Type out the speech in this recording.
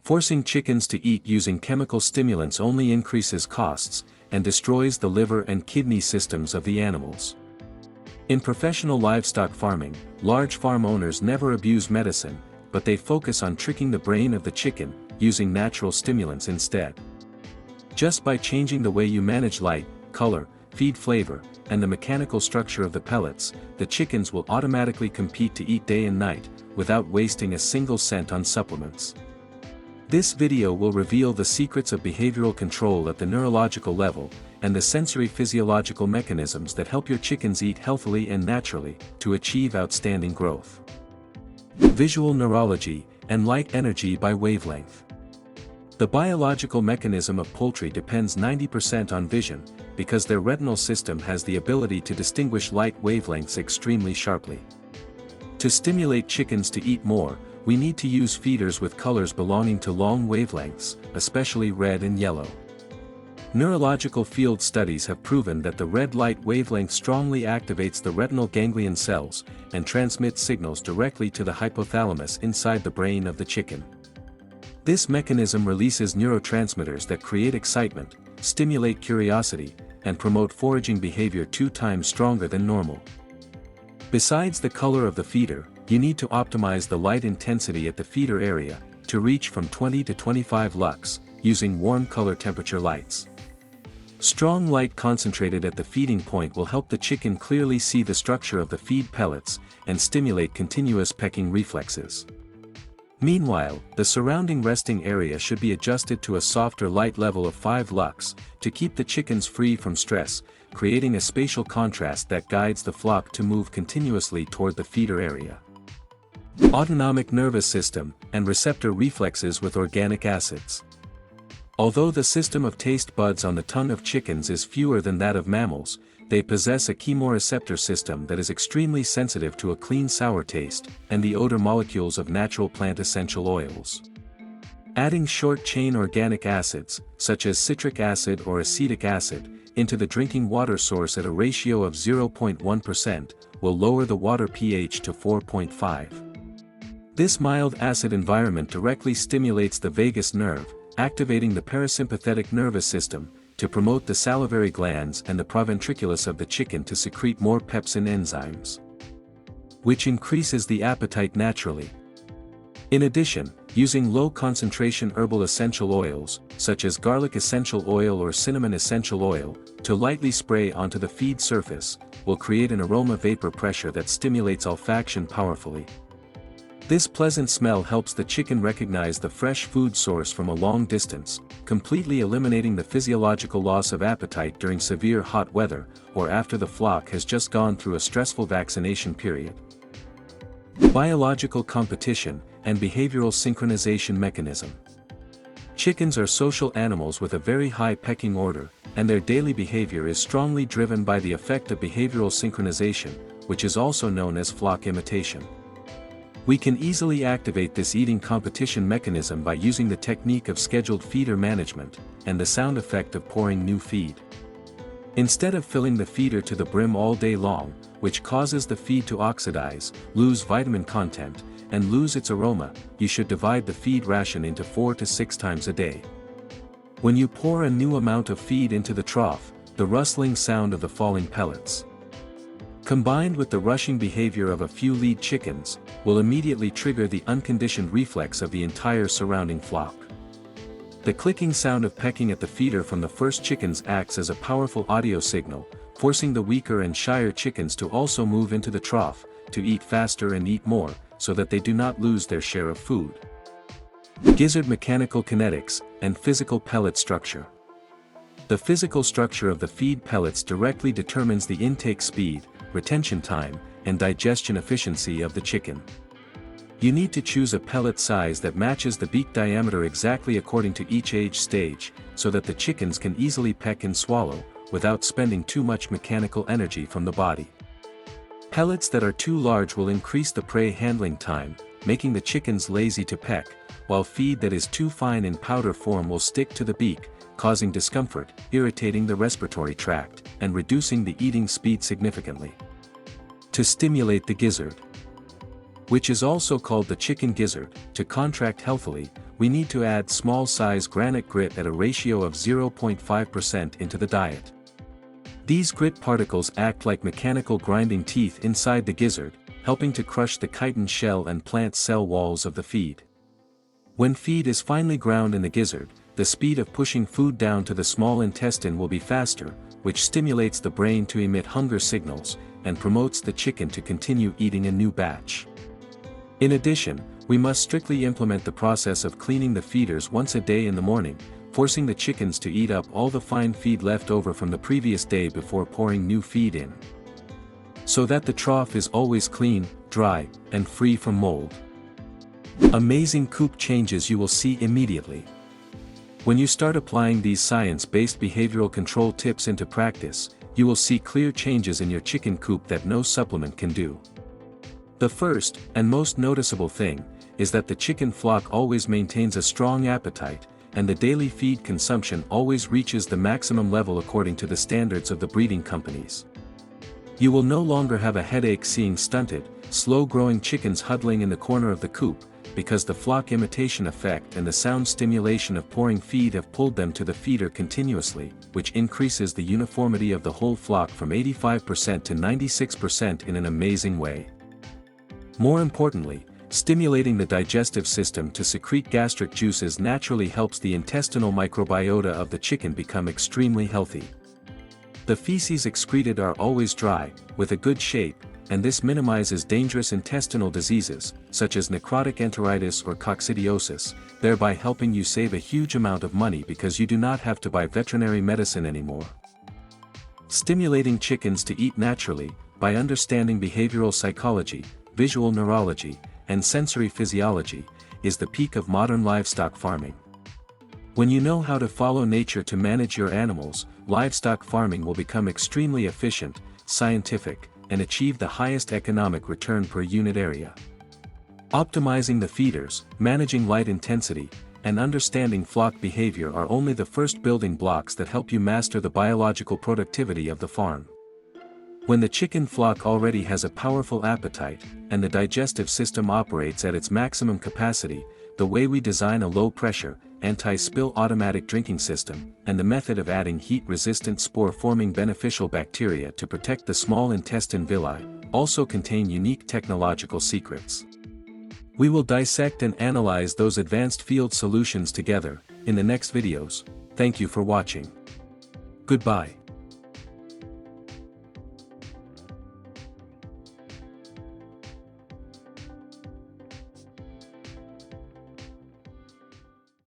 Forcing chickens to eat using chemical stimulants only increases costs, and destroys the liver and kidney systems of the animals. In professional livestock farming, large farm owners never abuse medicine, but they focus on tricking the brain of the chicken, using natural stimulants instead. Just by changing the way you manage light, color, feed flavor, and the mechanical structure of the pellets, the chickens will automatically compete to eat day and night, without wasting a single cent on supplements. This video will reveal the secrets of behavioral control at the neurological level, and the sensory physiological mechanisms that help your chickens eat healthily and naturally, to achieve outstanding growth. Visual neurology, and light energy by wavelength. The biological mechanism of poultry depends 90% on vision, because their retinal system has the ability to distinguish light wavelengths extremely sharply. To stimulate chickens to eat more, we need to use feeders with colors belonging to long wavelengths, especially red and yellow. Neurological field studies have proven that the red light wavelength strongly activates the retinal ganglion cells, and transmits signals directly to the hypothalamus inside the brain of the chicken. This mechanism releases neurotransmitters that create excitement, stimulate curiosity, and promote foraging behavior 2 times stronger than normal. Besides the color of the feeder, you need to optimize the light intensity at the feeder area, to reach from 20 to 25 lux, using warm color temperature lights. Strong light concentrated at the feeding point will help the chicken clearly see the structure of the feed pellets, and stimulate continuous pecking reflexes. Meanwhile, the surrounding resting area should be adjusted to a softer light level of 5 lux, to keep the chickens free from stress, creating a spatial contrast that guides the flock to move continuously toward the feeder area. Autonomic nervous system, and receptor reflexes with organic acids. Although the system of taste buds on the tongue of chickens is fewer than that of mammals, they possess a chemoreceptor system that is extremely sensitive to a clean sour taste, and the odor molecules of natural plant essential oils. Adding short-chain organic acids, such as citric acid or acetic acid, into the drinking water source at a ratio of 0.1%, will lower the water pH to 4.5. This mild acid environment directly stimulates the vagus nerve, activating the parasympathetic nervous system, to promote the salivary glands and the proventriculus of the chicken to secrete more pepsin enzymes, which increases the appetite naturally. In addition, using low-concentration herbal essential oils, such as garlic essential oil or cinnamon essential oil, to lightly spray onto the feed surface, will create an aroma vapor pressure that stimulates olfaction powerfully. This pleasant smell helps the chicken recognize the fresh food source from a long distance, completely eliminating the physiological loss of appetite during severe hot weather, or after the flock has just gone through a stressful vaccination period. Biological competition, and behavioral synchronization mechanism. Chickens are social animals with a very high pecking order, and their daily behavior is strongly driven by the effect of behavioral synchronization, which is also known as flock imitation. We can easily activate this eating competition mechanism by using the technique of scheduled feeder management, and the sound effect of pouring new feed. Instead of filling the feeder to the brim all day long, which causes the feed to oxidize, lose vitamin content, and lose its aroma, you should divide the feed ration into 4 to 6 times a day. When you pour a new amount of feed into the trough, the rustling sound of the falling pellets, combined with the rushing behavior of a few lead chickens, will immediately trigger the unconditioned reflex of the entire surrounding flock. The clicking sound of pecking at the feeder from the first chickens acts as a powerful audio signal, forcing the weaker and shyer chickens to also move into the trough, to eat faster and eat more, so that they do not lose their share of food. Gizzard mechanical kinetics, and physical pellet structure. The physical structure of the feed pellets directly determines the intake speed, retention time, and digestion efficiency of the chicken. You need to choose a pellet size that matches the beak diameter exactly according to each age stage, so that the chickens can easily peck and swallow, without spending too much mechanical energy from the body. Pellets that are too large will increase the prey handling time, making the chickens lazy to peck, while feed that is too fine in powder form will stick to the beak, causing discomfort, irritating the respiratory tract, and reducing the eating speed significantly. To stimulate the gizzard, which is also called the chicken gizzard, to contract healthily, we need to add small-size granite grit at a ratio of 0.5% into the diet. These grit particles act like mechanical grinding teeth inside the gizzard, helping to crush the chitin shell and plant cell walls of the feed. When feed is finely ground in the gizzard, the speed of pushing food down to the small intestine will be faster, which stimulates the brain to emit hunger signals, and promotes the chicken to continue eating a new batch. In addition, we must strictly implement the process of cleaning the feeders once a day in the morning, forcing the chickens to eat up all the fine feed left over from the previous day before pouring new feed in, so that the trough is always clean, dry, and free from mold. Amazing coop changes you will see immediately. When you start applying these science-based behavioral control tips into practice, you will see clear changes in your chicken coop that no supplement can do. The first, and most noticeable thing, is that the chicken flock always maintains a strong appetite, and the daily feed consumption always reaches the maximum level according to the standards of the breeding companies. You will no longer have a headache seeing stunted, slow-growing chickens huddling in the corner of the coop, because the flock imitation effect and the sound stimulation of pouring feed have pulled them to the feeder continuously, which increases the uniformity of the whole flock from 85% to 96% in an amazing way. More importantly, stimulating the digestive system to secrete gastric juices naturally helps the intestinal microbiota of the chicken become extremely healthy. The feces excreted are always dry, with a good shape, and this minimizes dangerous intestinal diseases, such as necrotic enteritis or coccidiosis, thereby helping you save a huge amount of money because you do not have to buy veterinary medicine anymore. Stimulating chickens to eat naturally, by understanding behavioral psychology, visual neurology, and sensory physiology, is the peak of modern livestock farming. When you know how to follow nature to manage your animals, livestock farming will become extremely efficient, scientific, and achieve the highest economic return per unit area. Optimizing the feeders, managing light intensity, and understanding flock behavior are only the first building blocks that help you master the biological productivity of the farm. When the chicken flock already has a powerful appetite, and the digestive system operates at its maximum capacity, the way we design a low-pressure, anti-spill automatic drinking system, and the method of adding heat-resistant spore-forming beneficial bacteria to protect the small intestine villi, also contain unique technological secrets. We will dissect and analyze those advanced field solutions together, in the next videos. Thank you for watching. Goodbye.